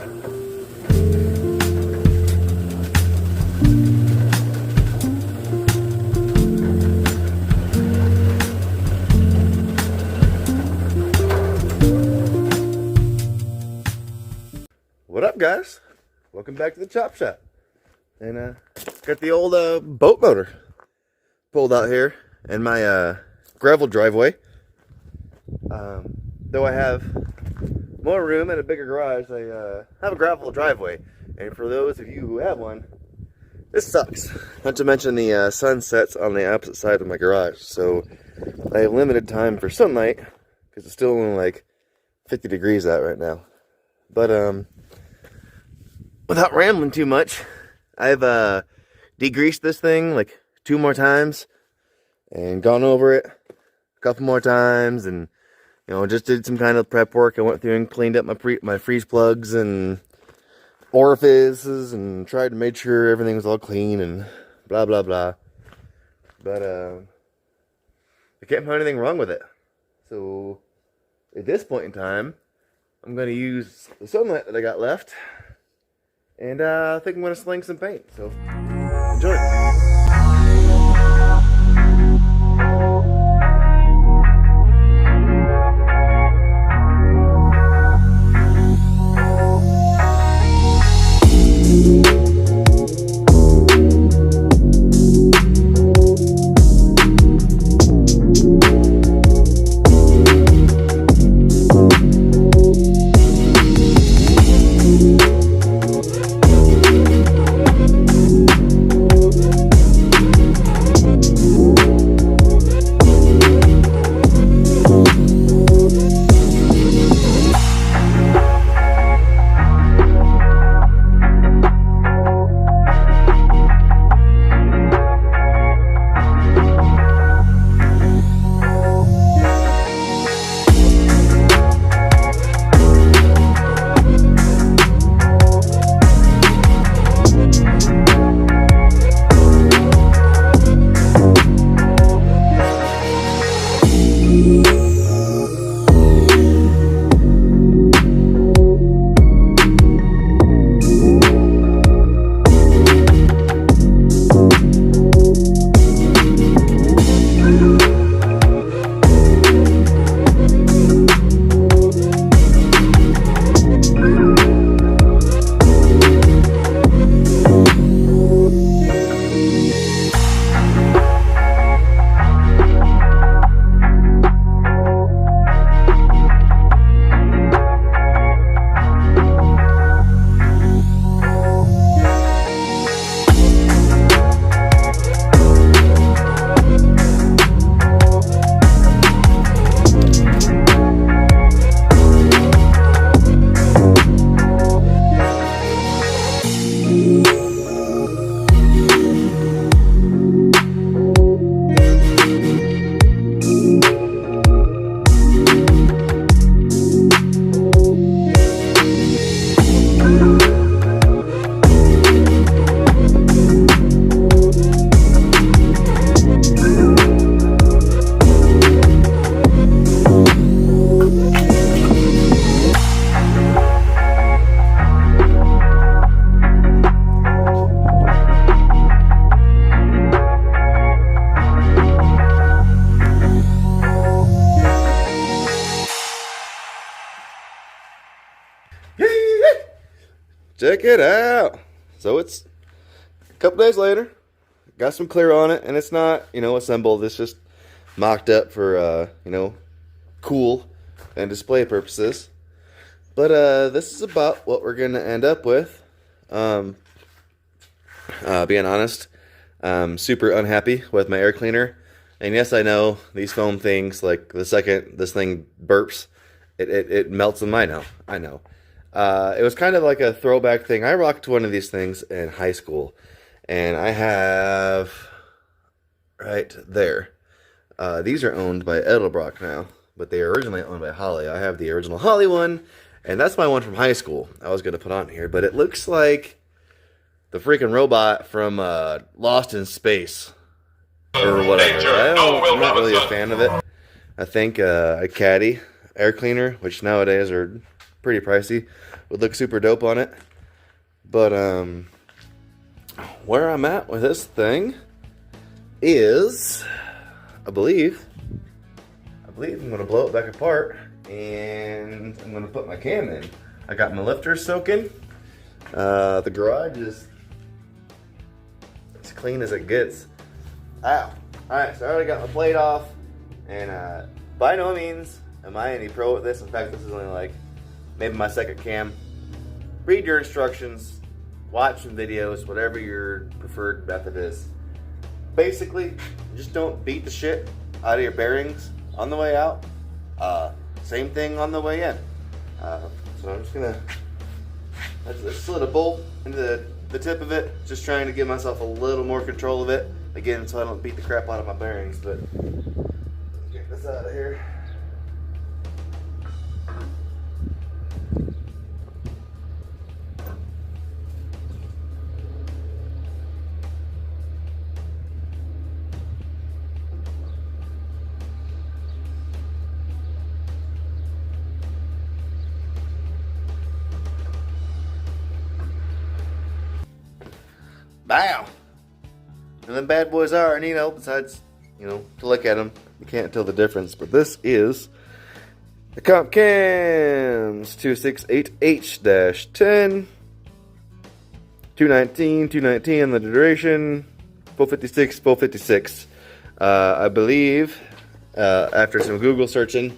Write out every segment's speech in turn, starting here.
What up, guys? Welcome back to the chop shop. And got the old boat motor pulled out here in my gravel driveway. Though I have more room and a bigger garage, I have a gravel driveway. And for those of you who have one, this sucks. Not to mention the sun sets on the opposite side of my garage, so I have limited time for sunlight because it's still only like 50 degrees out right now. But without rambling too much, I've degreased this thing like 2 more times and gone over it a couple more times, and just did some kind of prep work. I went through and cleaned up my freeze plugs and orifices and tried to make sure everything was all clean and blah blah blah. But I can't find anything wrong with it. So at this point in time, I'm going to use the sunlight that I got left, and I think I'm going to sling some paint. So enjoy. Check it out. So it's a couple days later. Got some clear on it, and it's not, assembled. It's just mocked up for, cool and display purposes. But this is about what we're going to end up with. Being honest, I'm super unhappy with my air cleaner. And yes, I know these foam things, like the second this thing burps, it melts in mine now. I know. It was kind of like a throwback thing. I rocked one of these things in high school, and I have right there. These are owned by Edelbrock now, but they were originally owned by Holly. I have the original Holly one, and that's my one from high school I was going to put on here, but it looks like the freaking robot from Lost in Space or whatever. I'm not really a fan of it. I think a Caddy air cleaner, which nowadays are pretty pricey, would look super dope on it. But where I'm at with this thing is, I believe I'm gonna blow it back apart and I'm gonna put my cam in. I got my lifter soaking. The garage is as clean as it gets. Ow. Alright, so I already got my plate off, and by no means am I any pro at this. In fact, this is only like maybe my second cam. Read your instructions, watch some videos, whatever your preferred method is. Basically, just don't beat the shit out of your bearings on the way out. Same thing on the way in. So I'm just gonna, I just slid a bolt into the tip of it, just trying to give myself a little more control of it. Again, so I don't beat the crap out of my bearings, but let's get this out of here. Bam! And them bad boys are, and besides, to look at them, you can't tell the difference. But this is the CAMS 268H-10, 219 the duration, 456, 456. I believe, after some Google searching,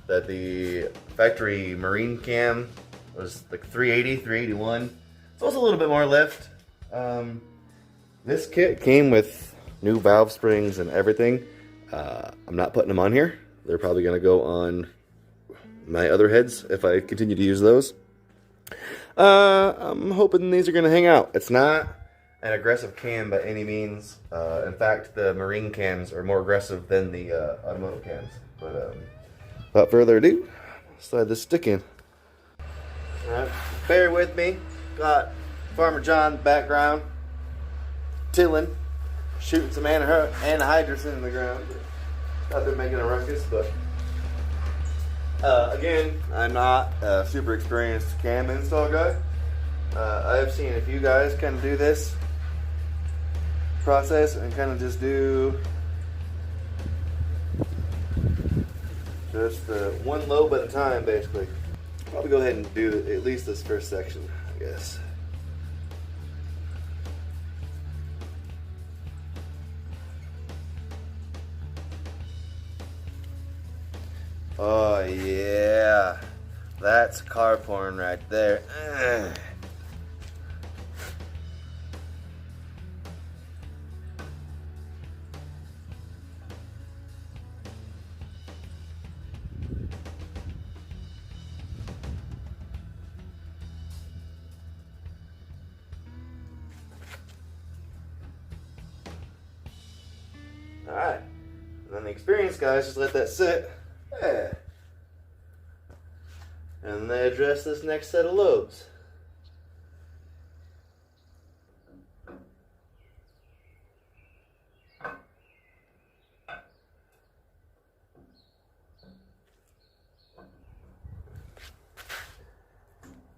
that the factory marine cam was like 380, 381. So it's a little bit more lift. This kit came with new valve springs and everything. I'm not putting them on here. They're probably going to go on my other heads if I continue to use those. I'm hoping these are going to hang out. It's not an aggressive cam by any means. In fact, the marine cams are more aggressive than the automotive cams. But without further ado, I'll slide this stick in. Alright, bear with me. Got Farmer John background, tilling, shooting some anhydrous in the ground. Out there making a ruckus, but again, I'm not a super experienced cam install guy. I've seen a few guys kind of do this process and kind of just do just one lobe at a time, basically. Probably go ahead and do at least this first section, I guess. Oh yeah, that's car porn right there. Ugh. All right, and then the experienced guys just let that sit. Yeah. And they address this next set of lobes.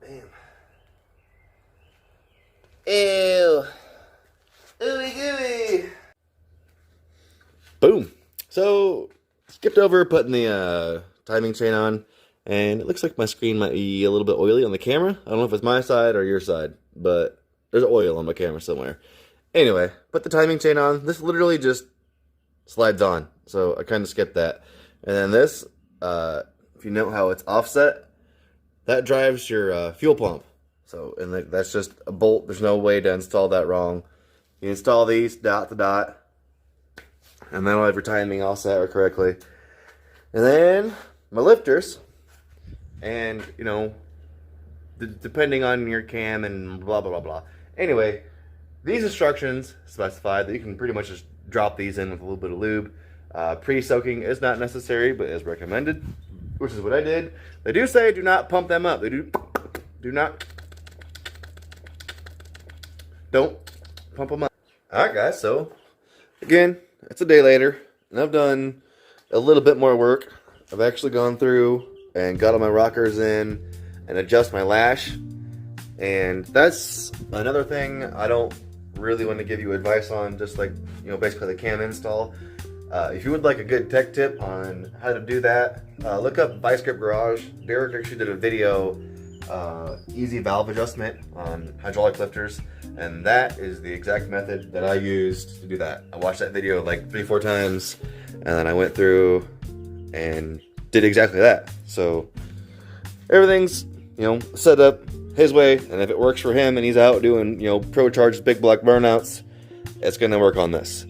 Bam. Ew. Ooey gooey. Boom. So, skipped over putting the timing chain on, and it looks like my screen might be a little bit oily on the camera. I don't know if it's my side or your side, but there's oil on my camera somewhere. Anyway, put the timing chain on. This literally just slides on, so I kind of skipped that. And then this, if you note how it's offset, that drives your fuel pump. So, and that's just a bolt. There's no way to install that wrong. You install these dot to dot, and then I'll have your timing all set correctly. And then my lifters, and depending on your cam and blah blah blah blah. Anyway, these instructions specify that you can pretty much just drop these in with a little bit of lube. Pre-soaking is not necessary, but is recommended, which is what I did. They do say do not pump them up. They do not. Don't pump them up. All right, guys. So again, it's a day later, and I've done a little bit more work. I've actually gone through and got all my rockers in, and adjust my lash. And that's another thing I don't really want to give you advice on, just like, you know, basically the cam install. If you would like a good tech tip on how to do that, look up Vice Grip Garage. Derek actually did a video, easy valve adjustment on hydraulic lifters, and that is the exact method that I used to do that. I watched that video like 3-4 times, and then I went through and did exactly that. So everything's, you know, set up his way, and if it works for him and he's out doing, you know, pro charged big block burnouts, it's gonna work on this.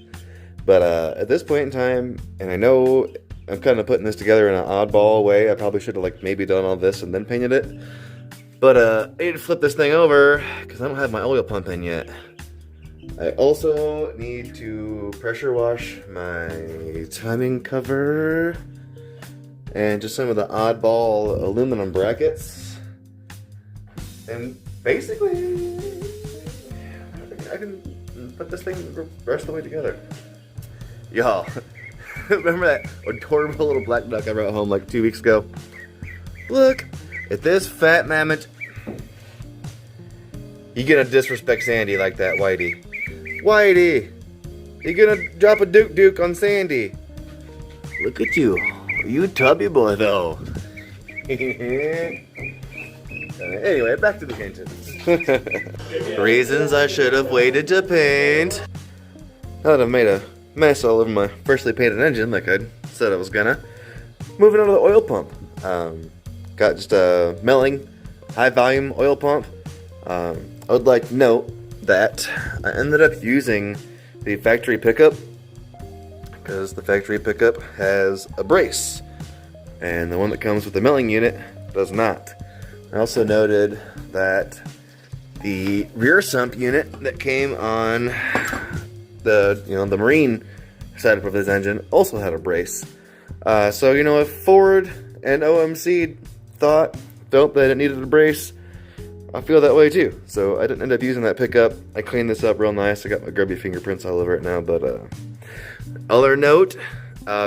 But at this point in time, and I know I'm kind of putting this together in an oddball way, I probably should have like maybe done all this and then painted it. But I need to flip this thing over because I don't have my oil pump in yet. I also need to pressure wash my timing cover and just some of the oddball aluminum brackets. And basically, I can put this thing the rest of the way together. Y'all, remember that adorable little black duck I brought home like 2 weeks ago? Look at this fat mammoth. You gonna disrespect Sandy like that, Whitey? Whitey, you gonna drop a duke on Sandy? Look at you. You tubby boy though. Anyway, back to the painting. Reasons I should have waited to paint. Now that I've made a mess all over my freshly painted engine like I said I was gonna, moving on to the oil pump. Got just a Melling high volume oil pump. I would like to note that I ended up using the factory pickup because the factory pickup has a brace, and the one that comes with the Melling unit does not. I also noted that the rear sump unit that came on the, you know, the marine setup of this engine also had a brace. So, you know, if Ford and OMC felt that it needed a brace, I feel that way too. So I didn't end up using that pickup. I cleaned this up real nice. I got my grubby fingerprints all over it now. But other note,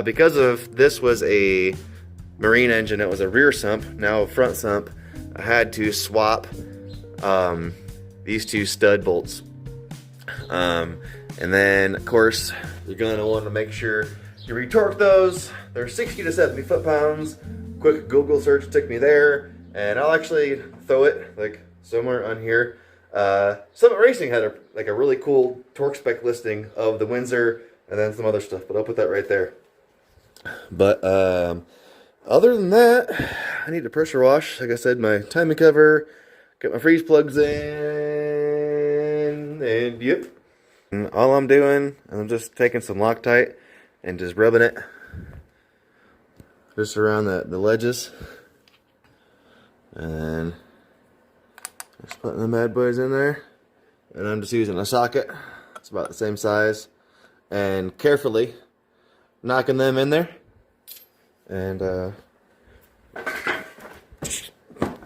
because of this was a marine engine, it was a rear sump, now a front sump, I had to swap these two stud bolts. And then, of course, you're going to want to make sure you retorque those. They're 60 to 70 foot-pounds. Quick Google search took me there, and I'll actually throw it like somewhere on here. Summit Racing had a really cool torque spec listing of the Windsor and then some other stuff, but I'll put that right there. But other than that, I need to pressure wash, like I said, my timing cover, get my freeze plugs in, and yep. And all I'm doing, I'm just taking some Loctite and just rubbing it just around the ledges. And then just putting the bad boys in there. And I'm just using a socket. It's about the same size. And carefully knocking them in there. And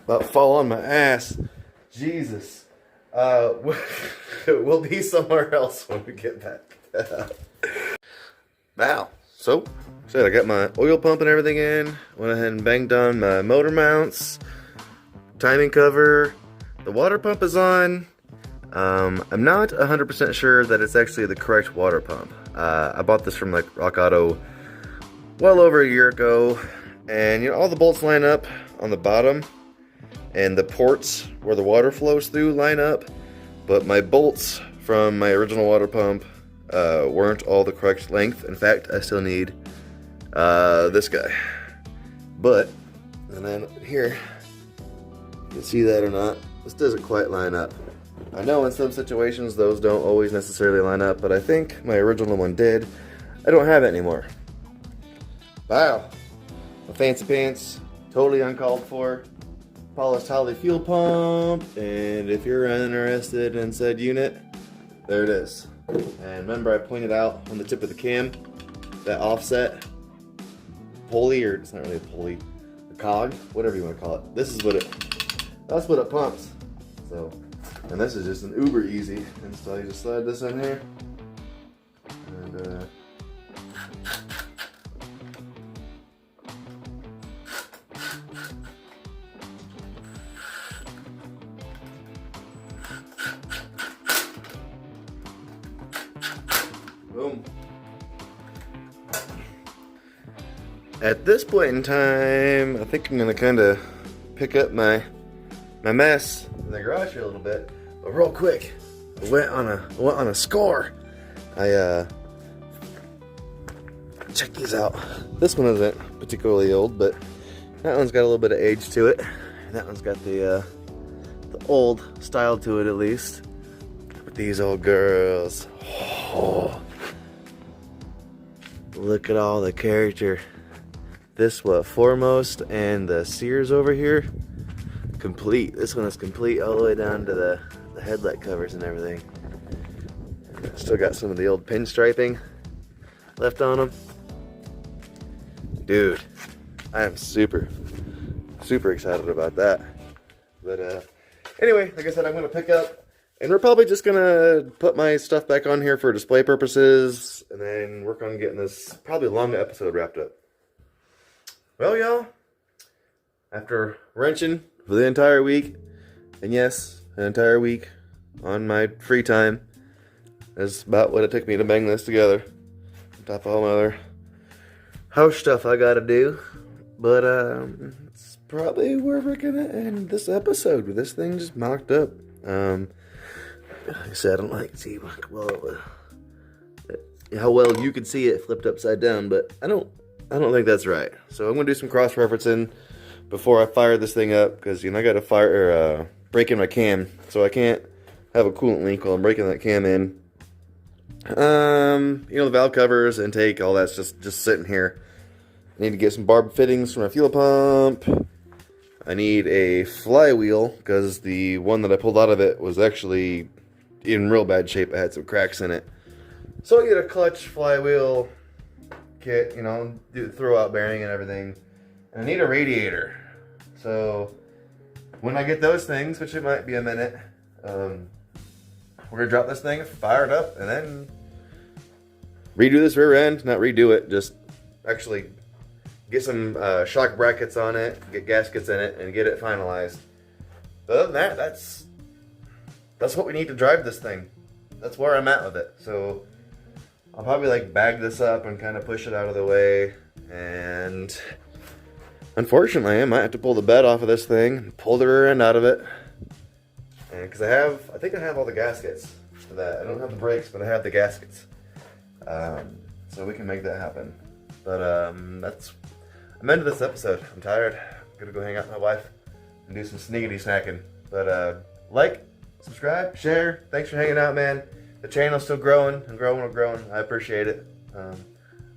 about fall on my ass. Jesus. We'll be somewhere else when we get back. Now, so I got my oil pump and everything in. Went ahead and banged on my motor mounts, timing cover. The water pump is on. I'm not 100% sure that it's actually the correct water pump. I bought this from like Rock Auto well over a year ago, and you know, all the bolts line up on the bottom, and the ports where the water flows through line up, but my bolts from my original water pump weren't all the correct length. In fact, I still need this guy. But, and then here, you can see that or not, this doesn't quite line up. I know in some situations those don't always necessarily line up, but I think my original one did. I don't have it anymore. Wow. My fancy pants, totally uncalled for. Polished Holly fuel pump, and if you're interested in said unit, there it is. And remember I pointed out on the tip of the cam, that offset pulley, or it's not really a pulley, a cog, whatever you want to call it. This is what that's what it pumps. So, and this is just an uber easy install. You just slide this in here, and At this point in time, I think I'm gonna kind of pick up my mess in the garage here a little bit. But real quick, I went on a score. Check these out. This one isn't particularly old, but that one's got a little bit of age to it. That one's got the old style to it, at least. But these old girls, oh, look at all the character. This foremost, and the Sears over here, complete. This one is complete all the way down to the headlight covers and everything. Still got some of the old pinstriping left on them. Dude, I am super excited about that. But anyway, like I said, I'm gonna pick up, and we're probably just gonna put my stuff back on here for display purposes, and then work on getting this probably long episode wrapped up. Well, y'all, after wrenching for the entire week, and yes, an entire week on my free time, is about what it took me to bang this together. On top of all my other house stuff I gotta do. But it's probably where we're gonna end this episode with this thing just mocked up. Like I said, I don't like to see how well you can see it flipped upside down, but I don't think that's right. So I'm gonna do some cross-referencing before I fire this thing up, because I gotta break in my cam, so I can't have a coolant leak while I'm breaking that cam in. The valve covers, intake, all that's just sitting here. I need to get some barb fittings for my fuel pump. I need a flywheel, because the one that I pulled out of it was actually in real bad shape. It had some cracks in it. So I get a clutch flywheel kit, do the throwout bearing and everything. And I need a radiator. So when I get those things, which it might be a minute, we're gonna drop this thing, fire it up, and then redo this rear end. Not redo it, just actually get some shock brackets on it, get gaskets in it, and get it finalized. But other than that, that's what we need to drive this thing. That's where I'm at with it. So I'll probably bag this up and kind of push it out of the way. And unfortunately, I might have to pull the bed off of this thing, pull the rear end out of it. And because I think I have all the gaskets for that. I don't have the brakes, but I have the gaskets. So we can make that happen. But I'm into this episode. I'm tired. I'm gonna go hang out with my wife and do some sniggity snacking. But like, subscribe, share. Thanks for hanging out, man. The channel's still growing and growing and growing. I appreciate it.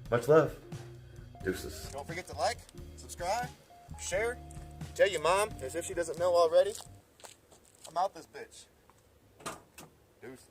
Much love. Deuces. Don't forget to like, subscribe, share. Tell your mom, as if she doesn't know already. I'm out this bitch. Deuces.